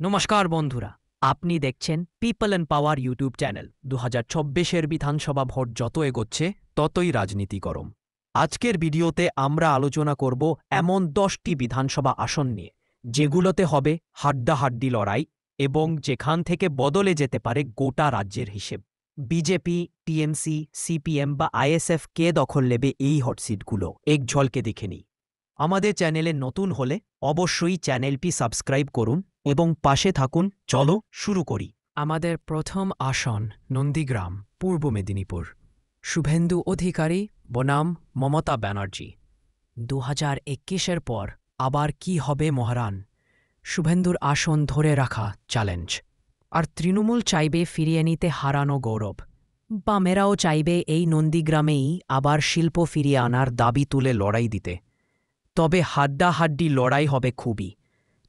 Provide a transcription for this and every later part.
নমস্কার বন্ধুরা, আপনি দেখছেন people and power YouTube channel. 2024-এর বিধানসভা ভোট যত এগোচ্ছে ততই রাজনীতি গরম। আজকের ভিডিওতে আমরা আলোচনা করব এমন 10টি বিধানসভা আসন নিয়ে, যেগুলোতে হবে হাড্ডাহাড্ডি লড়াই এবং যেখান থেকে বদলে যেতে পারে গোটা রাজ্যের হিসেব। বিজেপি, টিএমসি, সিপিএম বা আইএসএফ কে দখল নেবে এই হটসিটগুলো এক ঝলকে দেখে নিই। আমাদের চ্যানেলে নতুন হলে অবশ্যই চ্যানেলটি সাবস্ক্রাইব করুন এবং পাশে থাকুন। চলো শুরু করি। আমাদের প্রথম আসন নন্দীগ্রাম, পূর্ব মেদিনীপুর। শুভেন্দু অধিকারী বনাম মমতা ব্যানার্জি। 2021-এর পর আবার কি হবে মহারান? শুভেন্দুর আসন ধরে রাখা চ্যালেঞ্জ, আর তৃণমূল চাইবে ফিরিয়ে নিতে হারানো গৌরব। বামেরাও চাইবে এই নন্দীগ্রামেই আবার শিল্প ফিরিয়ে আনার দাবি তুলে লড়াই দিতে। তবে হাড্ডাহাড্ডি লড়াই হবে খুবই।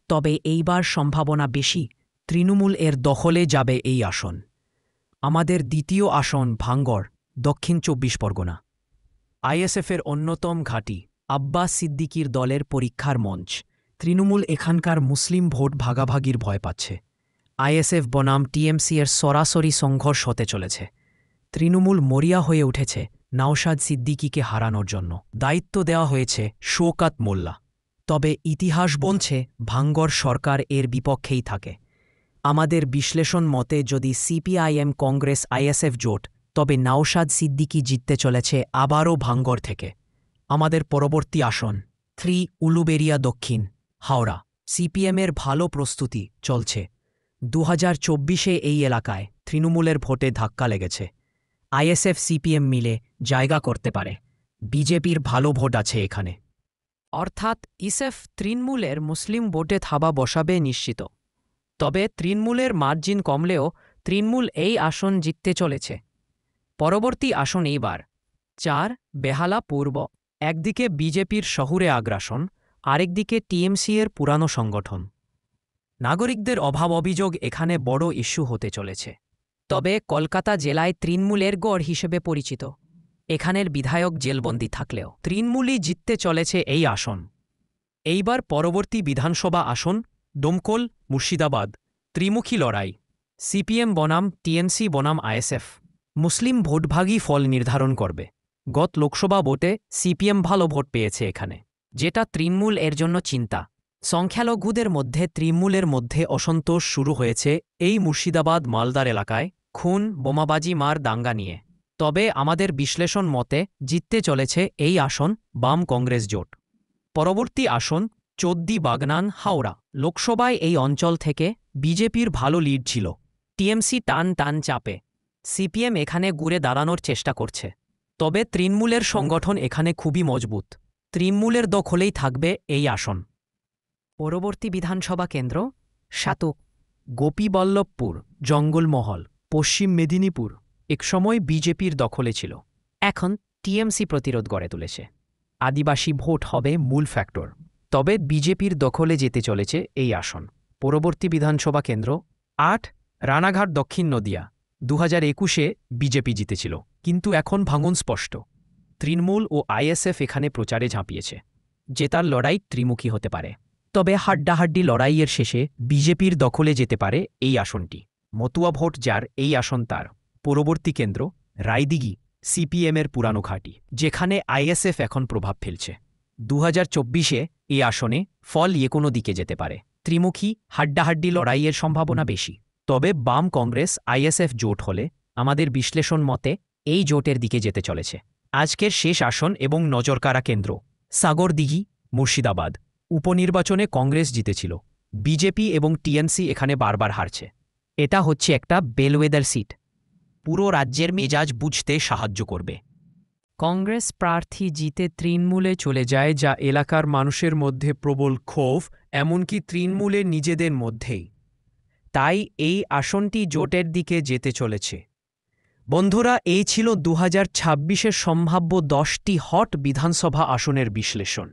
তবে এইবার সম্ভাবনা বেশি তৃণমূল এর দখলে যাবে এই আসন। আমাদের দ্বিতীয় আসন ভাঙ্গড়, দক্ষিণ 24 পরগনা। আইএসএফের অন্যতম ঘাঁটি, আব্বাস সিদ্দিকির দলের পরীক্ষার মঞ্চ। তৃণমূল এখানকার মুসলিম ভোট ভাগাভাগির ভয় পাচ্ছে। আইএসএফ বনাম টিএমসি এর সরাসরি সংঘর্ষ হতে চলেছে। তৃণমূল মরিয়া হয়ে উঠেছে নওশাদ সিদ্দিকিকে হারানোর জন্য। দায়িত্ব দেওয়া হয়েছে শওকত মোল্লা। তবে ইতিহাস বলছে ভাঙ্গড় সরকার এর বিপক্ষেই থাকে। আমাদের বিশ্লেষণ মতে যদি সিপিআইএম, কংগ্রেস, আইএসএফ জোট, তবে নওশাদ সিদ্দিকি জিততে চলেছে আবারও ভাঙ্গড় থেকে। আমাদের পরবর্তী আসন 3 উলুবেড়িয়া দক্ষিণ, হাওড়া। সিপিএমের ভালো প্রস্তুতি চলছে। 2024-এ এই এলাকায় তৃণমূলের ভোটে ধাক্কা লেগেছে। আইএসএফ সিপিএম মিলে জায়গা করতে পারে। বিজেপির ভালো ভোট আছে এখানে। অর্থাৎ ইসএফ তৃণমূলের মুসলিম ভোটে থাবা বসাবে নিশ্চিত। তবে তৃণমূলের মার্জিন কমলেও তৃণমূল এই আসন জিততে চলেছে। পরবর্তী আসন এইবার 4 বেহালা পূর্ব। একদিকে বিজেপির শহুরে আগ্রাসন, আরেকদিকে টিএমসি এর পুরানো সংগঠন। নাগরিকদের অভাব অভিযোগ এখানে বড় ইস্যু হতে চলেছে। তবে কলকাতা জেলায় তৃণমূলের গড় হিসেবে পরিচিত। এখানের বিধায়ক জেলবন্দি থাকলেও তৃণমূলই জিততে চলেছে এই আসন। এইবার পরবর্তী বিধানসভা আসন ডোমকল, মুর্শিদাবাদ। ত্রিমুখী লড়াই, সিপিএম বনাম টিএমসি বনাম আইএসএফ। মুসলিম ভোটভাগই ফল নির্ধারণ করবে। গত লোকসভা ভোটে সিপিএম ভালো ভোট পেয়েছে এখানে, যেটা তৃণমূল এর জন্য চিন্তা। সংখ্যালঘুদের মধ্যে তৃণমূলের মধ্যে অসন্তোষ শুরু হয়েছে এই মুর্শিদাবাদ মালদার এলাকায় খুন, বোমাবাজি, মার দাঙ্গা নিয়ে। তবে আমাদের বিশ্লেষণ মতে জিততে চলেছে এই আসন বাম কংগ্রেস জোট। পরবর্তী আসন 14 বাগনান, হাওড়া। লোকসভায় এই অঞ্চল থেকে বিজেপির ভালো লিড ছিল। টিএমসি টান টান চাপে। সিপিএম এখানে ঘুরে দাঁড়ানোর চেষ্টা করছে। তবে তৃণমূলের সংগঠন এখানে খুবই মজবুত। তৃণমূলের দখলেই থাকবে এই আসন। পরবর্তী বিধানসভা কেন্দ্র 7 গোপীবল্লভপুর, জঙ্গলমহল, পশ্চিম মেদিনীপুর। একসময় বিজেপির দখলে ছিল, এখন টিএমসি প্রতিরোধ গড়ে তুলেছে। আদিবাসী ভোট হবে মূল ফ্যাক্টর। তবে বিজেপির দখলে যেতে চলেছে এই আসন। পরবর্তী বিধানসভা কেন্দ্র 8 রানাঘাট, দক্ষিণ নদিয়া। 2021-এ বিজেপি জিতেছিল, কিন্তু এখন ভাঙন স্পষ্ট। তৃণমূল ও আইএসএফ এখানে প্রচারে ঝাঁপিয়েছে। জেতার লড়াই ত্রিমুখী হতে পারে। তবে হাড্ডাহাড্ডি লড়াইয়ের শেষে বিজেপির দখলে যেতে পারে এই আসনটি। মতুয়া ভোট যার, এই আসন তার। পরবর্তী কেন্দ্র রায়দিঘি, সিপিএমের পুরানো ঘাঁটি, যেখানে আইএসএফ এখন প্রভাব ফেলছে। 2024-এ এই আসনে ফল কোনো দিকে যেতে পারে। ত্রিমুখী হাড্ডাহাড্ডি লড়াইয়ের সম্ভাবনা বেশি। তবে বাম কংগ্রেস আইএসএফ জোট হলে আমাদের বিশ্লেষণ মতে এই জোটের দিকে যেতে চলেছে। আজকের শেষ আসন এবং নজরকাড়া কেন্দ্র সাগরদিঘি, মুর্শিদাবাদ। উপনির্বাচনে কংগ্রেস জিতেছিল। বিজেপি এবং টিএমসি এখানে বারবার হারছে। এটা হচ্ছে একটা বেলওয়েদার সিট। পুরো রাজ্যের মেজাজ বুঝতে সাহায্য করবে। কংগ্রেস প্রার্থী জিতে তৃণমূলে চলে যায়, যা এলাকার মানুষের মধ্যে প্রবল ক্ষোভ, এমনকি তৃণমূলের নিজেদের মধ্যেই। তাই এই আসনটি জোটের দিকে যেতে চলেছে। বন্ধুরা, এই ছিল 2026-এর সম্ভাব্য 10টি হট বিধানসভা আসনের বিশ্লেষণ।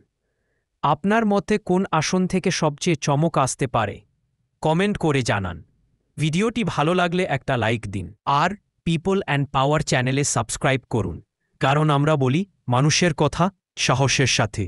আপনার মতে কোন আসন থেকে সবচেয়ে চমক আসতে পারে? কমেন্ট করে জানান। ভিডিওটি ভালো লাগলে একটা লাইক দিন, আর পিপল অ্যান্ড পাওয়ার চ্যানেলে সাবস্ক্রাইব করুন, কারণ আমরা বলি মানুষের কথা সাহসের সাথে।